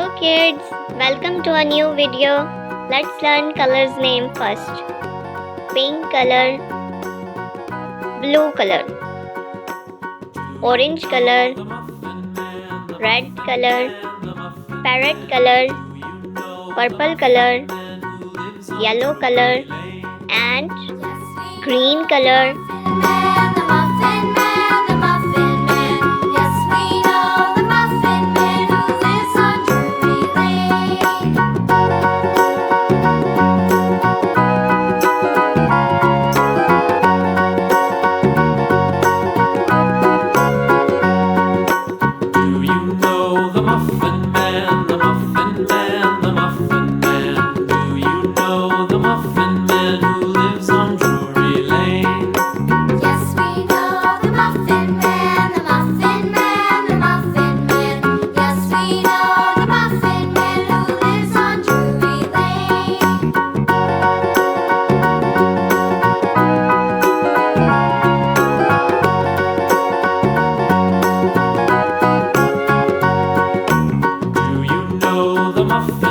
Hello kids, welcome to a new video. Let's learn colors name first. Pink color, blue color, orange color, red color, parrot color, purple color, yellow color and green color. The muffin